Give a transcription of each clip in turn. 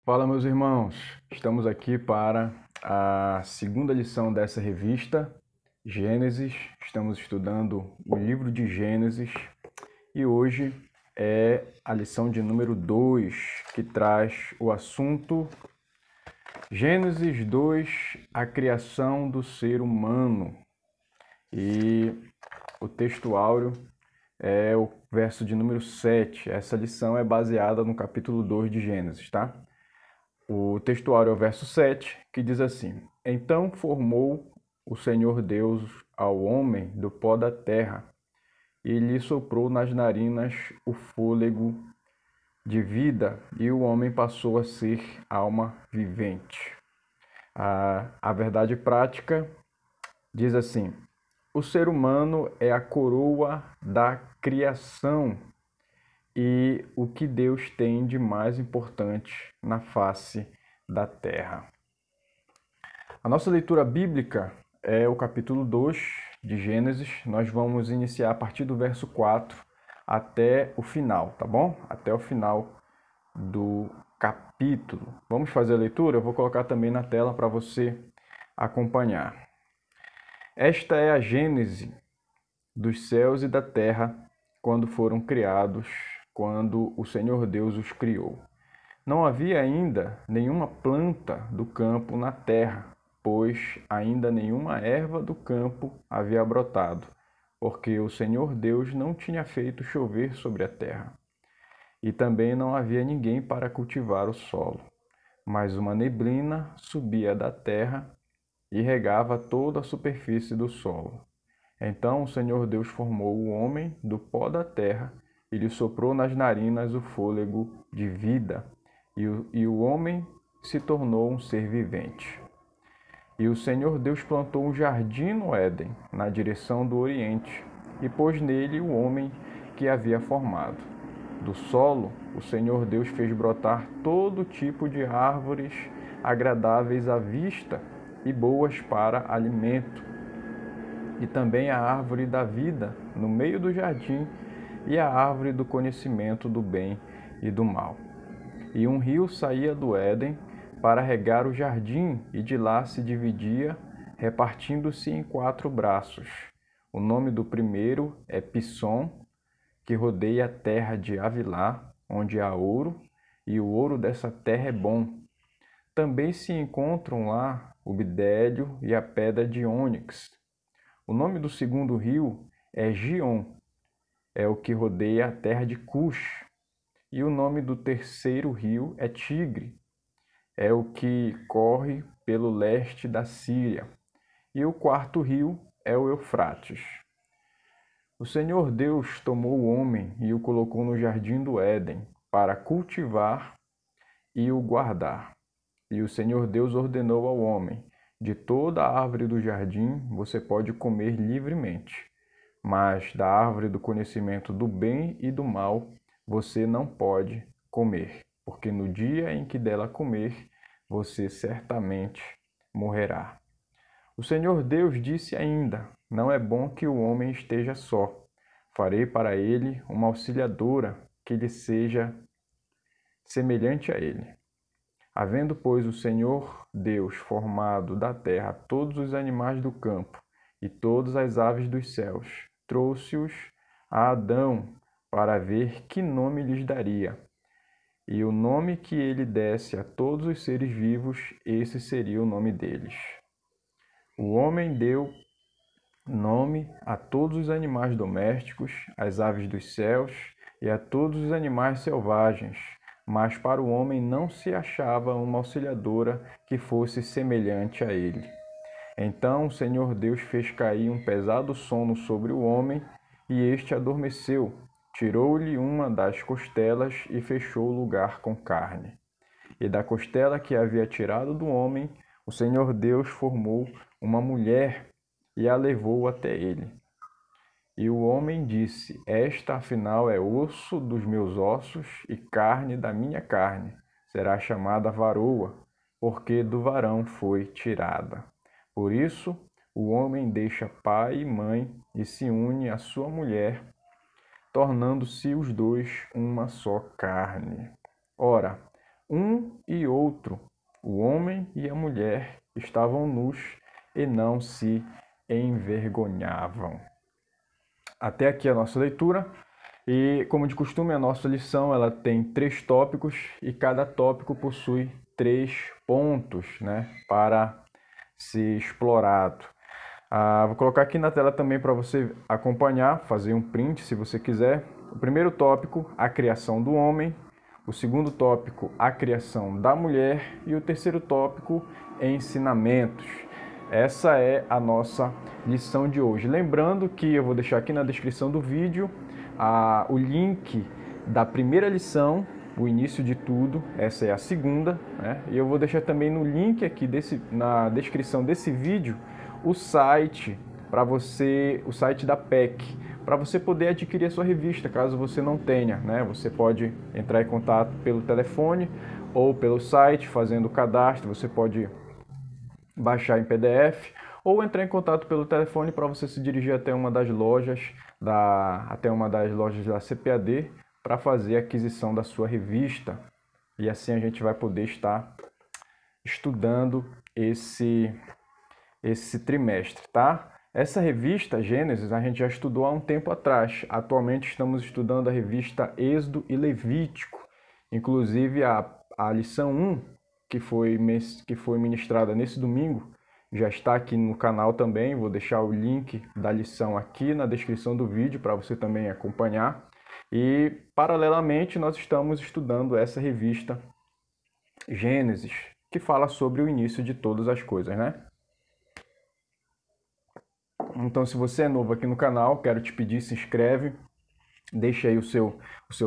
Fala, meus irmãos! Estamos aqui para a segunda lição dessa revista, Gênesis. Estamos estudando o livro de Gênesis e hoje é a lição de número 2, que traz o assunto Gênesis 2, a criação do ser humano. E o texto áureo é o verso de número 7. Essa lição é baseada no capítulo 2 de Gênesis, tá? O textuário é o verso 7, que diz assim: Então formou o Senhor Deus ao homem do pó da terra, e lhe soprou nas narinas o fôlego de vida, e o homem passou a ser alma vivente. A verdade prática diz assim: o ser humano é a coroa da criação e o que Deus tem de mais importante na face da terra. A nossa leitura bíblica é o capítulo 2 de Gênesis. Nós vamos iniciar a partir do verso 4 até o final, tá bom? Até o final do capítulo. Vamos fazer a leitura? Eu vou colocar também na tela para você acompanhar. Esta é a gênese dos céus e da terra quando foram criados, quando o Senhor Deus os criou. Não havia ainda nenhuma planta do campo na terra, pois ainda nenhuma erva do campo havia brotado, porque o Senhor Deus não tinha feito chover sobre a terra. E também não havia ninguém para cultivar o solo. Mas uma neblina subia da terra e regava toda a superfície do solo. Então o Senhor Deus formou o homem do pó da terra e lhe soprou nas narinas o fôlego de vida, e o homem se tornou um ser vivente. E o Senhor Deus plantou um jardim no Éden, na direção do Oriente, e pôs nele o homem que havia formado. Do solo, o Senhor Deus fez brotar todo tipo de árvores agradáveis à vista e boas para alimento, e também a árvore da vida no meio do jardim e a árvore do conhecimento do bem e do mal. E um rio saía do Éden para regar o jardim, e de lá se dividia, repartindo-se em 4 braços. O nome do primeiro é Pissom, que rodeia a terra de Avilá, onde há ouro, e o ouro dessa terra é bom. Também se encontram lá o bidélio e a pedra de ônix. O nome do segundo rio é Gion, é o que rodeia a terra de Cush. E o nome do terceiro rio é Tigre, é o que corre pelo leste da Síria. E o quarto rio é o Eufrates. O Senhor Deus tomou o homem e o colocou no jardim do Éden para cultivar e o guardar. E o Senhor Deus ordenou ao homem: de toda a árvore do jardim você pode comer livremente, mas da árvore do conhecimento do bem e do mal você não pode comer, porque no dia em que dela comer, você certamente morrerá. O Senhor Deus disse ainda: não é bom que o homem esteja só. Farei para ele uma auxiliadora que lhe seja semelhante a ele. Havendo, pois, o Senhor Deus formado da terra todos os animais do campo e todas as aves dos céus, trouxe-os a Adão para ver que nome lhes daria. E o nome que ele desse a todos os seres vivos, esse seria o nome deles. O homem deu nome a todos os animais domésticos, às aves dos céus e a todos os animais selvagens, mas para o homem não se achava uma auxiliadora que fosse semelhante a ele. Então o Senhor Deus fez cair um pesado sono sobre o homem, e este adormeceu. Tirou-lhe uma das costelas e fechou o lugar com carne. E da costela que havia tirado do homem, o Senhor Deus formou uma mulher e a levou até ele. E o homem disse: esta afinal é osso dos meus ossos e carne da minha carne. Será chamada varoa, porque do varão foi tirada. Por isso, o homem deixa pai e mãe e se une à sua mulher, tornando-se os dois uma só carne. Ora, um e outro. O homem e a mulher estavam nus e não se envergonhavam. Até aqui a nossa leitura. E, como de costume, a nossa lição ela tem 3 tópicos e cada tópico possui 3 pontos, né, para ser explorado. Vou colocar aqui na tela também para você acompanhar, fazer um print se você quiser. O primeiro tópico, a criação do homem. O segundo tópico, a criação da mulher. E o terceiro tópico, ensinamentos. Essa é a nossa lição de hoje. Lembrando que eu vou deixar aqui na descrição do vídeo o link da primeira lição, o início de tudo, essa é a segunda, né? E eu vou deixar também no link aqui na descrição desse vídeo o site o site da PEC, para você poder adquirir a sua revista, caso você não tenha, né? Você pode entrar em contato pelo telefone ou pelo site, fazendo o cadastro, você pode baixar em PDF ou entrar em contato pelo telefone para você se dirigir até uma das lojas da CPAD para fazer a aquisição da sua revista. E assim a gente vai poder estar estudando esse trimestre, tá? Essa revista Gênesis a gente já estudou há um tempo atrás. Atualmente estamos estudando a revista Êxodo e Levítico. Inclusive a lição 1, que foi ministrada nesse domingo, já está aqui no canal também. Vou deixar o link da lição aqui na descrição do vídeo para você também acompanhar. E, paralelamente, nós estamos estudando essa revista Gênesis, que fala sobre o início de todas as coisas, né? Então, se você é novo aqui no canal, quero te pedir, se inscreve, deixa aí o seu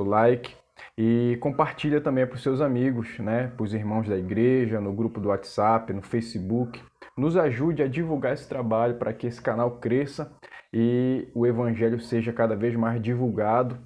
like e compartilha também para os seus amigos, né? Para os irmãos da igreja, no grupo do WhatsApp, no Facebook. Nos ajude a divulgar esse trabalho para que esse canal cresça e o evangelho seja cada vez mais divulgado.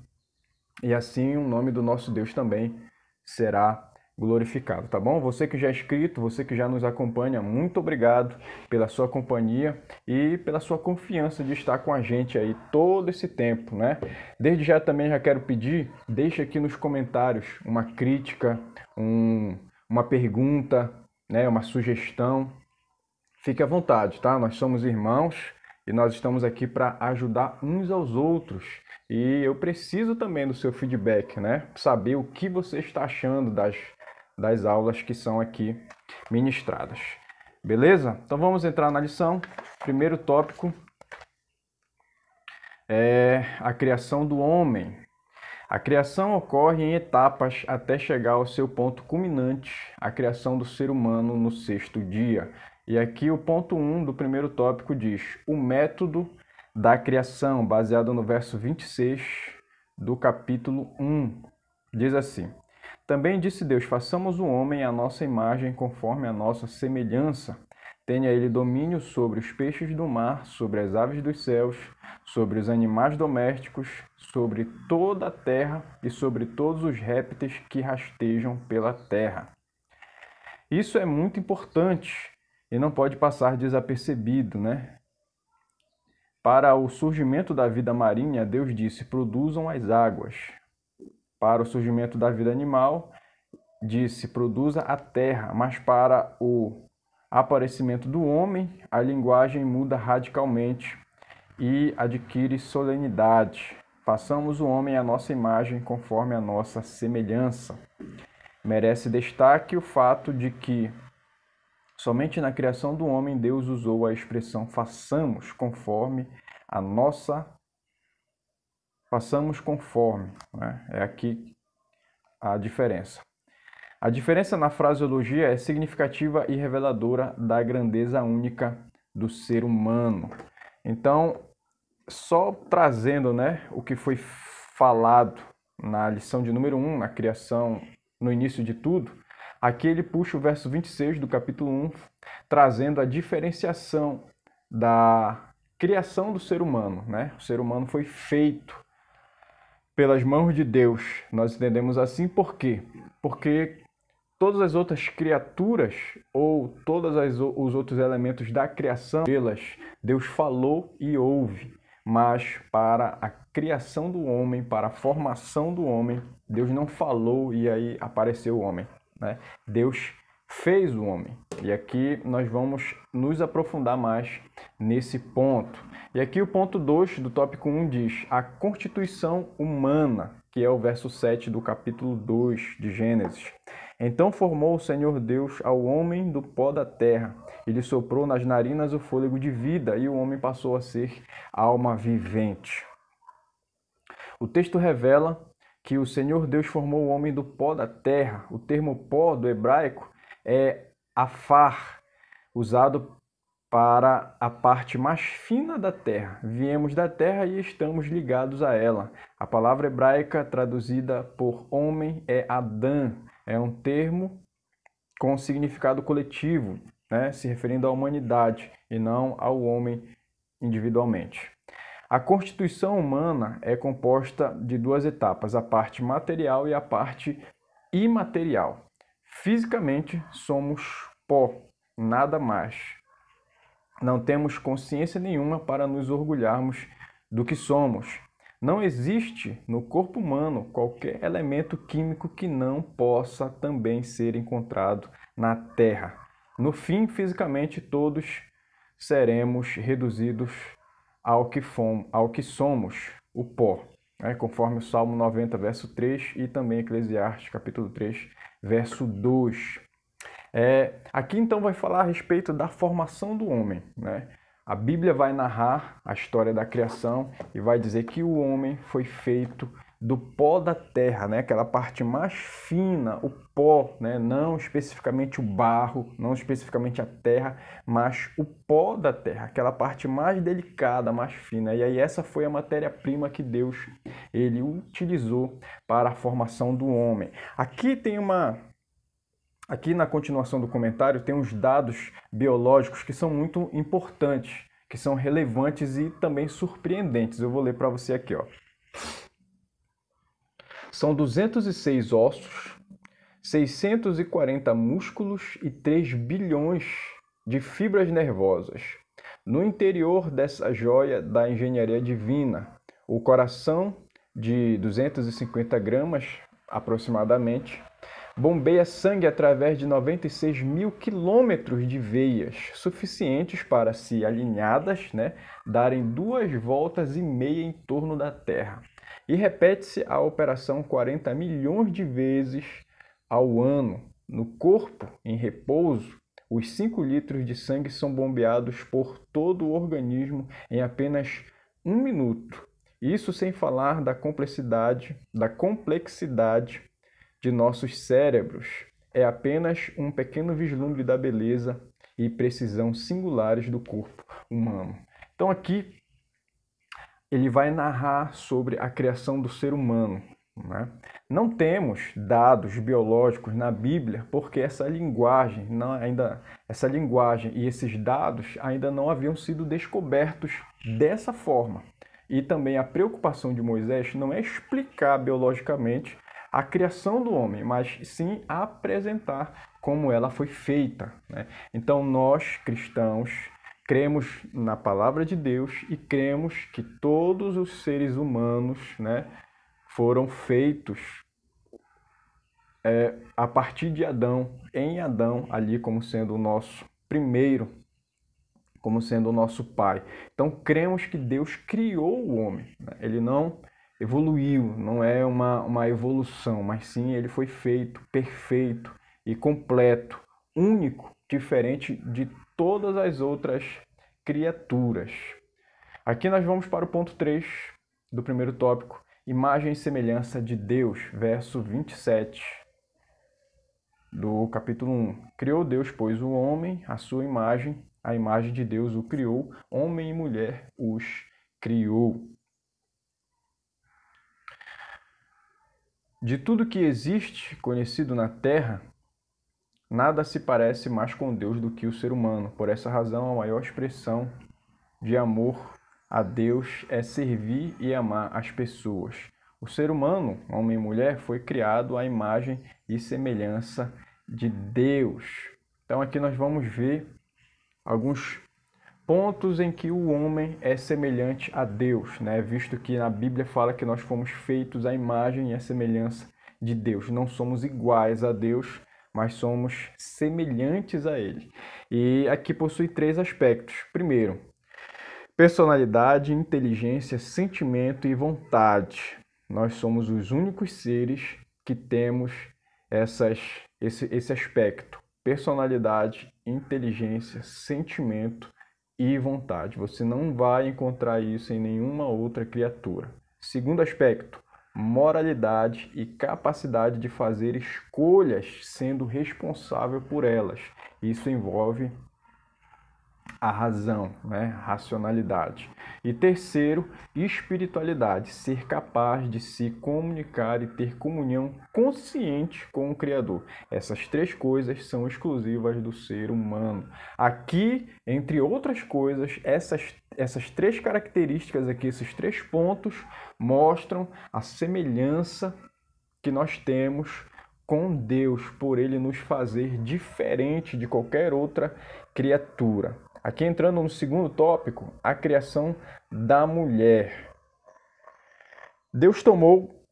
E assim o nome do nosso Deus também será glorificado, tá bom? Você que já é inscrito, você que já nos acompanha, muito obrigado pela sua companhia e pela sua confiança de estar com a gente aí todo esse tempo, né? Desde já também já quero pedir, deixa aqui nos comentários uma crítica, uma pergunta, né? Uma sugestão. Fique à vontade, tá? Nós somos irmãos e nós estamos aqui para ajudar uns aos outros. E eu preciso também do seu feedback, né? Saber o que você está achando das aulas que são aqui ministradas. Beleza? Então vamos entrar na lição. Primeiro tópico é a criação do homem. A criação ocorre em etapas até chegar ao seu ponto culminante, a criação do ser humano no 6º dia. E aqui o ponto 1 do primeiro tópico diz: o método da criação, baseado no verso 26 do capítulo 1. Diz assim: também disse Deus, façamos o homem à nossa imagem, conforme a nossa semelhança. Tenha ele domínio sobre os peixes do mar, sobre as aves dos céus, sobre os animais domésticos, sobre toda a terra e sobre todos os répteis que rastejam pela terra. Isso é muito importante e não pode passar desapercebido, né? Para o surgimento da vida marinha, Deus disse, produzam as águas. Para o surgimento da vida animal, disse, produza a terra. Mas para o aparecimento do homem, a linguagem muda radicalmente e adquire solenidade. Façamos o homem à nossa imagem, conforme a nossa semelhança. Merece destaque o fato de que somente na criação do homem Deus usou a expressão façamos conforme a nossa... Façamos conforme, né? É aqui a diferença. A diferença na fraseologia é significativa e reveladora da grandeza única do ser humano. Então, só trazendo, né, o que foi falado na lição de número 1, na criação, no início de tudo, aqui ele puxa o verso 26 do capítulo 1, trazendo a diferenciação da criação do ser humano, né? O ser humano foi feito pelas mãos de Deus. Nós entendemos assim por quê? Porque todas as outras criaturas ou todos os outros elementos da criação, Deus falou e ouve. Mas para a criação do homem, para a formação do homem, Deus não falou e aí apareceu o homem. né? Deus fez o homem. E aqui nós vamos nos aprofundar mais nesse ponto. E aqui o ponto 2 do tópico 1 diz: a constituição humana, que é o verso 7 do capítulo 2 de Gênesis. Então formou o Senhor Deus ao homem do pó da terra. Ele soprou nas narinas o fôlego de vida, e o homem passou a ser alma vivente. O texto revela que o Senhor Deus formou o homem do pó da terra. O termo pó do hebraico é afar, usado para a parte mais fina da terra. Viemos da terra e estamos ligados a ela. A palavra hebraica traduzida por homem é Adão. É um termo com significado coletivo, né? Se referindo à humanidade e não ao homem individualmente. A constituição humana é composta de duas etapas, a parte material e a parte imaterial. Fisicamente, somos pó, nada mais. Não temos consciência nenhuma para nos orgulharmos do que somos. Não existe no corpo humano qualquer elemento químico que não possa também ser encontrado na Terra. No fim, fisicamente, todos seremos reduzidos ao que somos, o pó, né? Conforme o Salmo 90, verso 3 e também Eclesiastes, capítulo 3, verso 2. Aqui então vai falar a respeito da formação do homem, né? A Bíblia vai narrar a história da criação e vai dizer que o homem foi feito do pó da terra, né? Aquela parte mais fina, o pó, né? Não especificamente o barro, não especificamente a terra, mas o pó da terra, aquela parte mais delicada, mais fina. E aí essa foi a matéria-prima que Deus ele utilizou para a formação do homem. Aqui na continuação do comentário tem uns dados biológicos que são muito importantes, que são relevantes e também surpreendentes. Eu vou ler para você aqui, ó. São 206 ossos, 640 músculos e 3 bilhões de fibras nervosas. No interior dessa joia da engenharia divina, o coração de 250 gramas aproximadamente bombeia sangue através de 96 mil quilômetros de veias, suficientes para, se alinhadas, né, darem 2,5 voltas em torno da Terra. E repete-se a operação 40 milhões de vezes ao ano. No corpo, em repouso, os 5 litros de sangue são bombeados por todo o organismo em apenas 1 minuto. Isso sem falar da complexidade de nossos cérebros. É apenas um pequeno vislumbre da beleza e precisão singulares do corpo humano. Então aqui ele vai narrar sobre a criação do ser humano, né? Não temos dados biológicos na Bíblia porque essa linguagem e esses dados ainda não haviam sido descobertos dessa forma. E também a preocupação de Moisés não é explicar biologicamente a criação do homem, mas sim apresentar como ela foi feita, né? Então nós, cristãos, cremos na palavra de Deus e cremos que todos os seres humanos, né, foram feitos a partir de Adão, em Adão, ali como sendo o nosso primeiro, como sendo o nosso pai. Então cremos que Deus criou o homem, né? Ele não evoluiu, não é uma evolução, mas sim ele foi feito perfeito e completo, único, diferente de todas as outras criaturas. Aqui nós vamos para o ponto 3 do primeiro tópico, imagem e semelhança de Deus, verso 27 do capítulo 1. Criou Deus, pois, o homem, a sua imagem, a imagem de Deus o criou, homem e mulher os criou. De tudo que existe conhecido na Terra, nada se parece mais com Deus do que o ser humano. Por essa razão, a maior expressão de amor a Deus é servir e amar as pessoas. O ser humano, homem e mulher, foi criado à imagem e semelhança de Deus. Então aqui nós vamos ver alguns pontos em que o homem é semelhante a Deus, né? Visto que na Bíblia fala que nós fomos feitos à imagem e à semelhança de Deus. Não somos iguais a Deus, mas somos semelhantes a Ele. E aqui possui 3 aspectos. Primeiro, personalidade, inteligência, sentimento e vontade. Nós somos os únicos seres que temos esse aspecto. Personalidade, inteligência, sentimento e vontade. Você não vai encontrar isso em nenhuma outra criatura. Segundo aspecto, moralidade e capacidade de fazer escolhas sendo responsável por elas. Isso envolve a razão, né? Racionalidade. E terceiro, espiritualidade, ser capaz de se comunicar e ter comunhão consciente com o Criador. Essas 3 coisas são exclusivas do ser humano. Aqui, entre outras coisas, essas 3 características aqui, esses 3 pontos, mostram a semelhança que nós temos com Deus, por Ele nos fazer diferente de qualquer outra criatura. Aqui entrando no segundo tópico, a criação da mulher. Deus tomou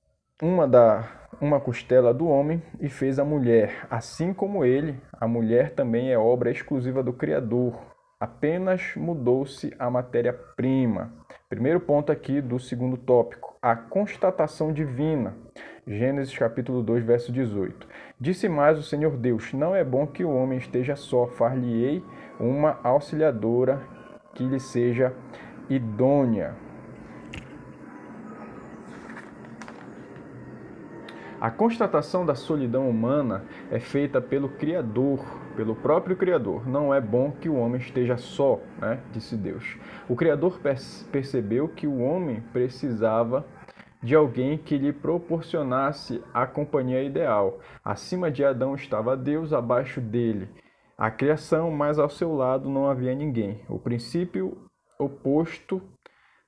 uma costela do homem e fez a mulher. Assim como ele, a mulher também é obra exclusiva do Criador. Apenas mudou-se a matéria-prima. Primeiro ponto aqui do segundo tópico, a constatação divina. Gênesis capítulo 2, verso 18. Disse mais o Senhor Deus, não é bom que o homem esteja só, far-lhe-ei uma auxiliadora que lhe seja idônea. A constatação da solidão humana é feita pelo Criador, pelo próprio Criador. Não é bom que o homem esteja só, né? Disse Deus. O Criador percebeu que o homem precisava de alguém que lhe proporcionasse a companhia ideal. Acima de Adão estava Deus, abaixo dele a criação, mas ao seu lado não havia ninguém. O princípio oposto,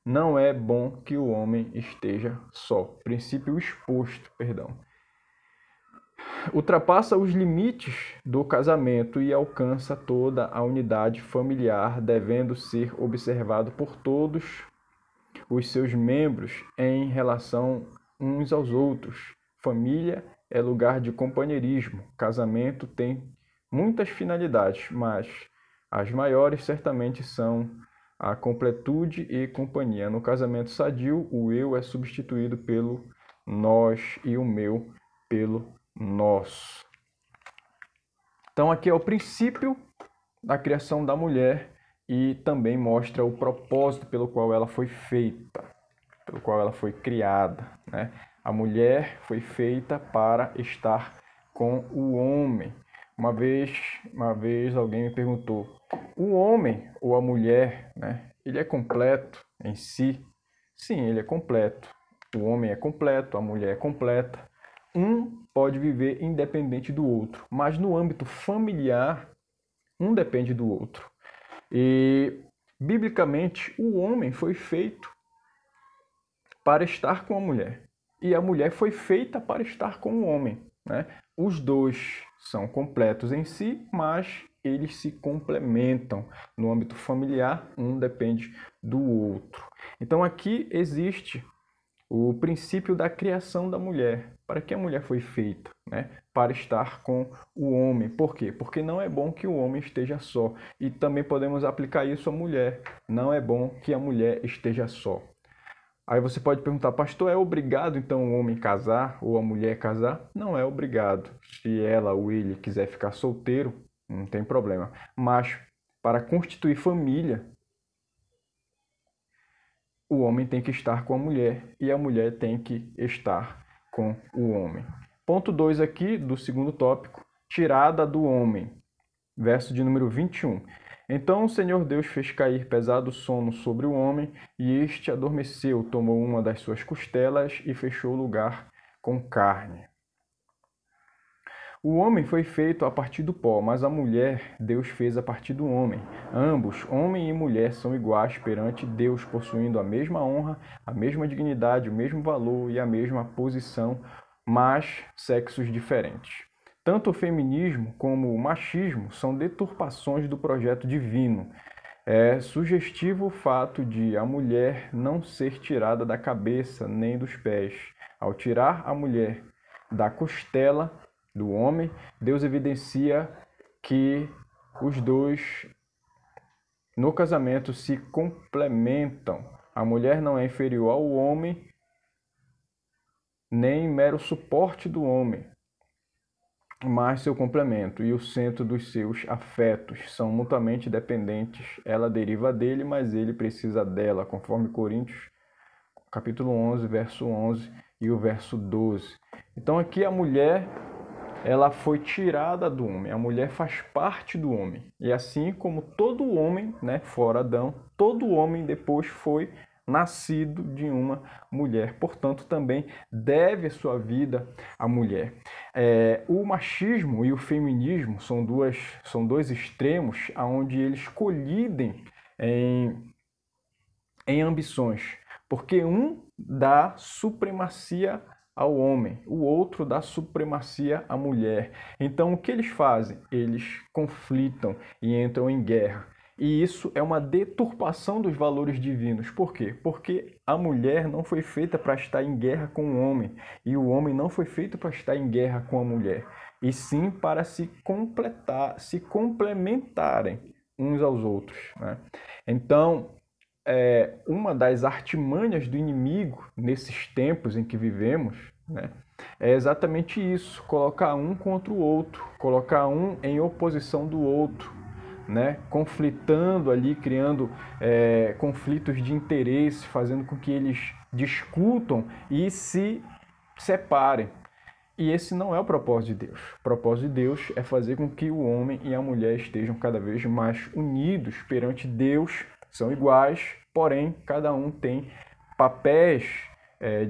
não é bom que o homem esteja só. Princípio exposto, perdão. Ultrapassa os limites do casamento e alcança toda a unidade familiar, devendo ser observado por todos os seus membros em relação uns aos outros. Família é lugar de companheirismo. Casamento tem muitas finalidades, mas as maiores certamente são a completude e companhia. No casamento sadio, o eu é substituído pelo nós e o meu pelo nós. Então aqui é o princípio da criação da mulher e também mostra o propósito pelo qual ela foi feita, pelo qual ela foi criada, né? A mulher foi feita para estar com o homem. Uma vez alguém me perguntou, o homem ou a mulher, né, ele é completo em si? Sim, ele é completo. O homem é completo, a mulher é completa. Um pode viver independente do outro, mas no âmbito familiar, um depende do outro. E, biblicamente, o homem foi feito para estar com a mulher. E a mulher foi feita para estar com o homem, né? Os dois são completos em si, mas eles se complementam. No âmbito familiar, um depende do outro. Então aqui existe o princípio da criação da mulher. Para que a mulher foi feita? Né? Para estar com o homem. Por quê? Porque não é bom que o homem esteja só. E também podemos aplicar isso à mulher. Não é bom que a mulher esteja só. Aí você pode perguntar, pastor, é obrigado então o homem casar ou a mulher casar? Não é obrigado. Se ela ou ele quiser ficar solteiro, não tem problema. Mas para constituir família, o homem tem que estar com a mulher e a mulher tem que estar com o homem. Ponto 2 aqui do segundo tópico, tirada do homem. Verso de número 21. Então o Senhor Deus fez cair pesado sono sobre o homem, e este adormeceu, tomou uma das suas costelas e fechou o lugar com carne. O homem foi feito a partir do pó, mas a mulher Deus fez a partir do homem. Ambos, homem e mulher, são iguais perante Deus, possuindo a mesma honra, a mesma dignidade, o mesmo valor e a mesma posição, mas sexos diferentes. Tanto o feminismo como o machismo são deturpações do projeto divino. É sugestivo o fato de a mulher não ser tirada da cabeça nem dos pés. Ao tirar a mulher da costela, do homem, Deus evidencia que os dois no casamento se complementam. A mulher não é inferior ao homem, nem mero suporte do homem, mas seu complemento e o centro dos seus afetos. São mutuamente dependentes. Ela deriva dele, mas ele precisa dela, conforme Coríntios, capítulo 11, verso 11 e o verso 12. Então aqui a mulher, ela foi tirada do homem. A mulher faz parte do homem. E assim como todo homem, né, fora Adão, todo homem depois foi nascido de uma mulher. Portanto, também deve a sua vida à mulher. O machismo e o feminismo são dois extremos onde eles colidem em ambições, porque um dá supremacia ao homem, o outro dá supremacia à mulher. Então, o que eles fazem? Eles conflitam e entram em guerra. E isso é uma deturpação dos valores divinos. Por quê? Porque a mulher não foi feita para estar em guerra com o homem, e o homem não foi feito para estar em guerra com a mulher, e sim para se complementarem uns aos outros, né? Então, uma das artimanhas do inimigo nesses tempos em que vivemos, né, é exatamente isso: colocar um contra o outro, colocar um em oposição do outro, né, conflitando ali, criando conflitos de interesse, fazendo com que eles discutam e se separem. E esse não é o propósito de Deus. O propósito de Deus é fazer com que o homem e a mulher estejam cada vez mais unidos perante Deus. São iguais, porém cada um tem papéis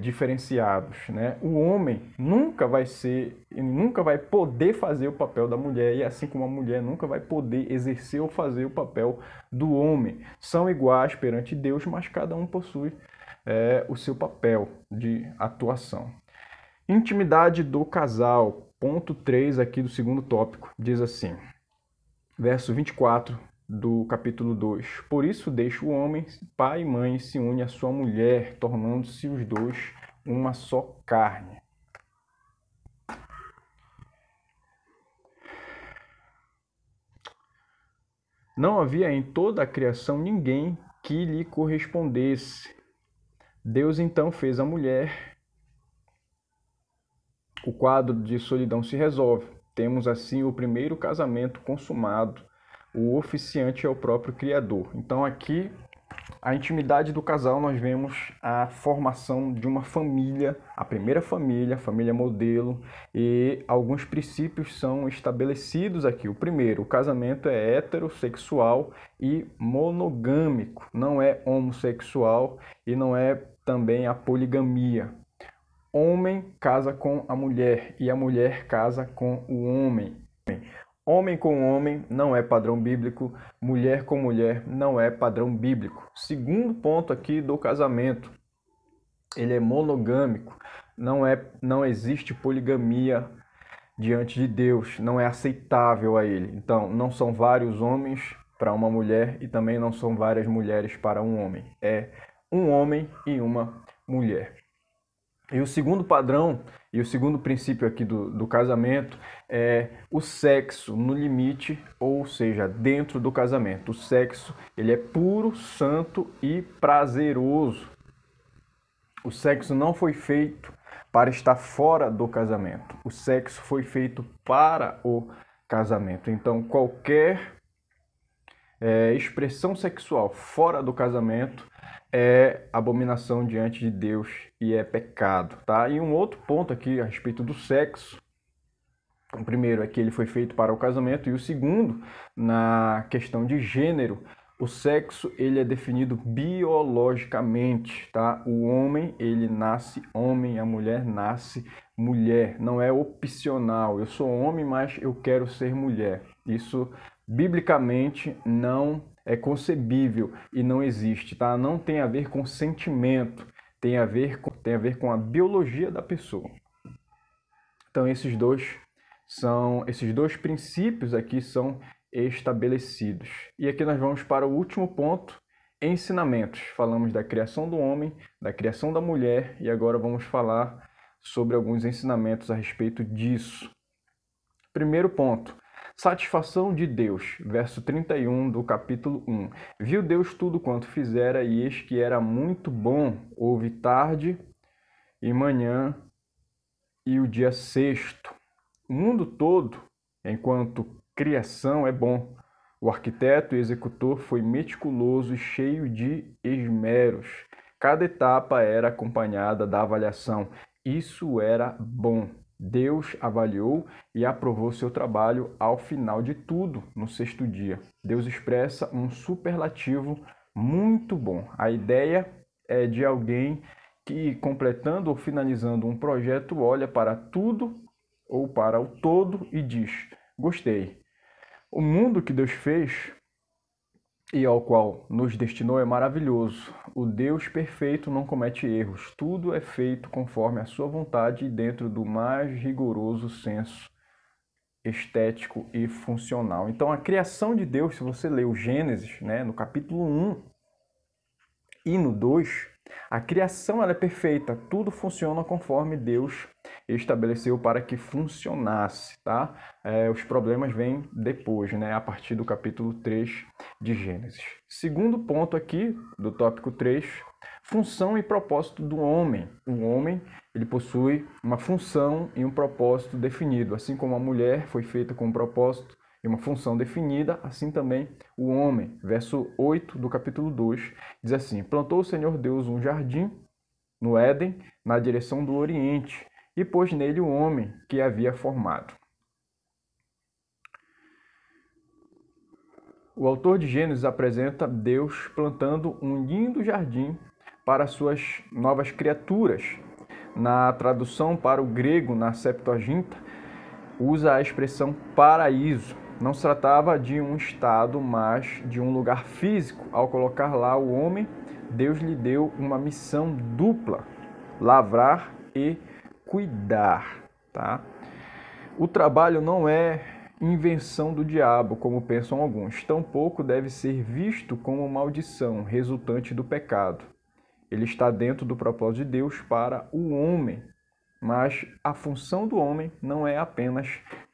diferenciados, né? O homem nunca vai poder fazer o papel da mulher, e assim como a mulher nunca vai poder exercer ou fazer o papel do homem. São iguais perante Deus, mas cada um possui o seu papel de atuação. Intimidade do casal, ponto 3 aqui do segundo tópico, diz assim, verso 24 do capítulo 2. Por isso deixa o homem, pai e mãe, e se une à sua mulher, tornando-se os dois uma só carne. Não havia em toda a criação ninguém que lhe correspondesse. Deus então fez a mulher. O quadro de solidão se resolve. Temos assim o primeiro casamento consumado. O oficiante é o próprio Criador. Então aqui, a intimidade do casal, nós vemos a formação de uma família, a primeira família, a família modelo, e alguns princípios são estabelecidos aqui. O primeiro, o casamento é heterossexual e monogâmico, não é homossexual e não é também a poligamia. Homem casa com a mulher e a mulher casa com o homem. Homem com homem não é padrão bíblico, mulher com mulher não é padrão bíblico. Segundo ponto aqui do casamento, ele é monogâmico, não existe poligamia diante de Deus, não é aceitável a ele. Então, não são vários homens para uma mulher e também não são várias mulheres para um homem. É um homem e uma mulher. E o segundo padrão e o segundo princípio aqui do casamento é o sexo no limite, ou seja, dentro do casamento. O sexo, ele é puro, santo e prazeroso. O sexo não foi feito para estar fora do casamento. O sexo foi feito para o casamento. Então, qualquer expressão sexual fora do casamento é abominação diante de Deus e é pecado, tá? E um outro ponto aqui a respeito do sexo. O primeiro é que ele foi feito para o casamento, e o segundo, na questão de gênero, o sexo ele é definido biologicamente, tá? O homem, ele nasce homem, a mulher nasce mulher, não é opcional. Eu sou homem, mas eu quero ser mulher. Isso biblicamente não é concebível e não existe, tá? Não tem a ver com sentimento, tem a ver com a biologia da pessoa. Então esses dois princípios aqui são estabelecidos. E aqui nós vamos para o último ponto, ensinamentos. Falamos da criação do homem, da criação da mulher, e agora vamos falar sobre alguns ensinamentos a respeito disso. Primeiro ponto, satisfação de Deus, verso 31 do capítulo 1. Viu Deus tudo quanto fizera, e eis que era muito bom. Houve tarde e manhã e o dia sexto. O mundo todo, enquanto criação, é bom. O arquiteto e executor foi meticuloso e cheio de esmeros. Cada etapa era acompanhada da avaliação. Isso era bom. Deus avaliou e aprovou seu trabalho ao final de tudo, no sexto dia. Deus expressa um superlativo muito bom. A ideia é de alguém que, completando ou finalizando um projeto, olha para tudo ou para o todo e diz: gostei. O mundo que Deus fez e ao qual nos destinou é maravilhoso. O Deus perfeito não comete erros. Tudo é feito conforme a sua vontade e dentro do mais rigoroso senso estético e funcional. Então, a criação de Deus, se você ler o Gênesis, no capítulo 1 e no 2, a criação ela é perfeita. Tudo funciona conforme Deus estabeleceu para que funcionasse, tá? Os problemas vêm depois, a partir do capítulo 3 de Gênesis. Segundo ponto aqui, do tópico 3, função e propósito do homem. O homem, ele possui uma função e um propósito definido. Assim como a mulher foi feita com um propósito e uma função definida, assim também o homem. Verso 8 do capítulo 2 diz assim: plantou o Senhor Deus um jardim no Éden, na direção do Oriente, e pôs nele o homem que havia formado. O autor de Gênesis apresenta Deus plantando um lindo jardim para suas novas criaturas. Na tradução para o grego, na Septuaginta, usa a expressão paraíso. Não se tratava de um estado, mas de um lugar físico. Ao colocar lá o homem, Deus lhe deu uma missão dupla: lavrar e cuidar, tá? O trabalho não é invenção do diabo, como pensam alguns. Tampouco deve ser visto como maldição resultante do pecado. Ele está dentro do propósito de Deus para o homem, mas a função do homem não é apenas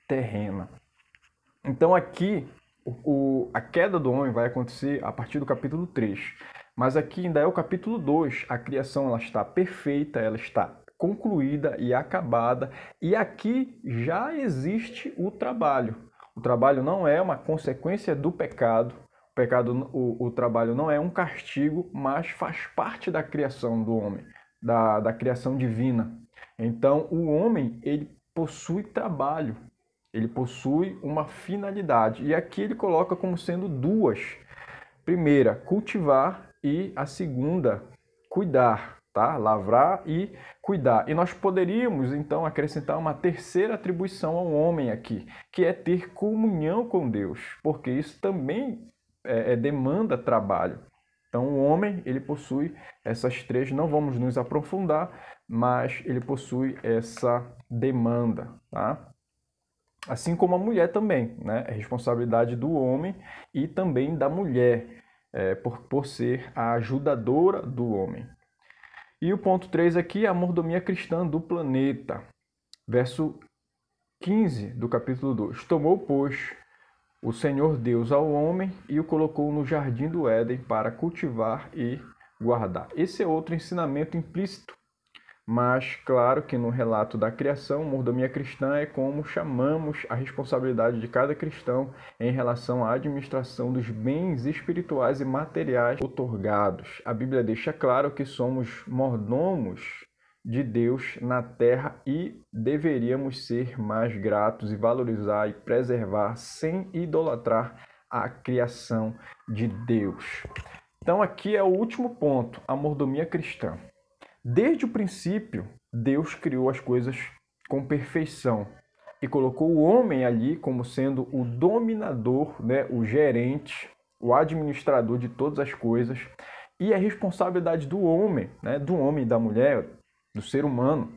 terrena. Então aqui, a queda do homem vai acontecer a partir do capítulo 3. Mas aqui ainda é o capítulo 2. A criação ela está perfeita, ela está concluída e acabada. E aqui já existe o trabalho. O trabalho não é uma consequência do pecado. O trabalho não é um castigo, mas faz parte da criação do homem, da criação divina. Então o homem ele possui trabalho. Ele possui uma finalidade. E aqui ele coloca como sendo duas. Primeira, cultivar, e a segunda, cuidar, tá? Lavrar e cuidar. E nós poderíamos, então, acrescentar uma terceira atribuição ao homem aqui, que é ter comunhão com Deus, porque isso também demanda trabalho. Então, o homem, ele possui essas três, não vamos nos aprofundar, mas ele possui essa demanda, tá? Assim como a mulher também, É responsabilidade do homem e também da mulher, por ser a ajudadora do homem. E o ponto 3 aqui é a mordomia cristã do planeta. Verso 15 do capítulo 2. Tomou, pois, o Senhor Deus ao homem e o colocou no jardim do Éden para cultivar e guardar. Esse é outro ensinamento implícito. Mas, claro que no relato da criação, mordomia cristã é como chamamos a responsabilidade de cada cristão em relação à administração dos bens espirituais e materiais outorgados. A Bíblia deixa claro que somos mordomos de Deus na terra e deveríamos ser mais gratos e valorizar e preservar sem idolatrar a criação de Deus. Então aqui é o último ponto, a mordomia cristã. Desde o princípio, Deus criou as coisas com perfeição e colocou o homem ali como sendo o dominador, o gerente, o administrador de todas as coisas. E a responsabilidade do homem e da mulher, do ser humano,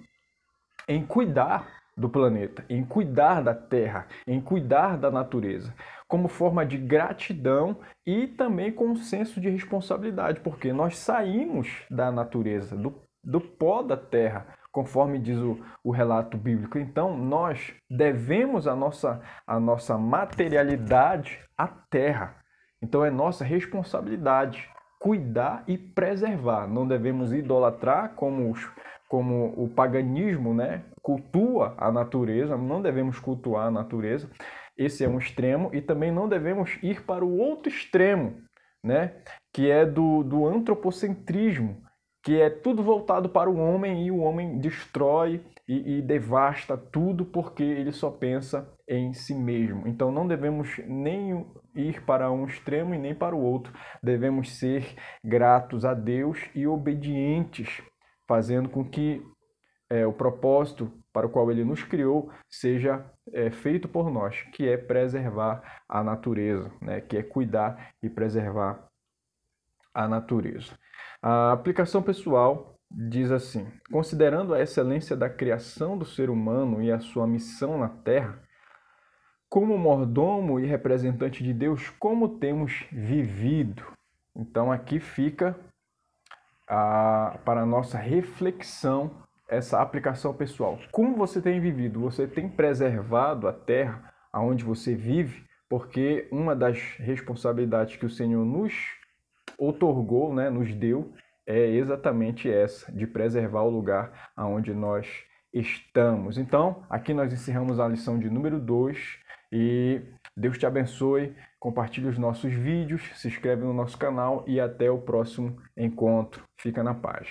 em cuidar do planeta, em cuidar da terra, em cuidar da natureza, como forma de gratidão e também com um senso de responsabilidade, porque nós saímos da natureza, do pó da terra, conforme diz o relato bíblico. Então, nós devemos a nossa materialidade à terra. Então, é nossa responsabilidade cuidar e preservar. Não devemos idolatrar como o paganismo, né, cultua a natureza. Não devemos cultuar a natureza. Esse é um extremo. E também não devemos ir para o outro extremo, né, que é do antropocentrismo, que é tudo voltado para o homem, e o homem destrói e devasta tudo porque ele só pensa em si mesmo. Então não devemos nem ir para um extremo e nem para o outro. Devemos ser gratos a Deus e obedientes, fazendo com que o propósito para o qual ele nos criou seja feito por nós, que é preservar a natureza, né? Que é cuidar e preservar a natureza. A aplicação pessoal diz assim: considerando a excelência da criação do ser humano e a sua missão na Terra, como mordomo e representante de Deus, como temos vivido? Então aqui fica para a nossa reflexão essa aplicação pessoal. Como você tem vivido? Você tem preservado a terra onde você vive? Porque uma das responsabilidades que o Senhor nos outorgou, né, nos deu, é exatamente essa, de preservar o lugar onde nós estamos. Então, aqui nós encerramos a lição de número 2 e Deus te abençoe, compartilhe os nossos vídeos, se inscreve no nosso canal e até o próximo encontro. Fica na paz.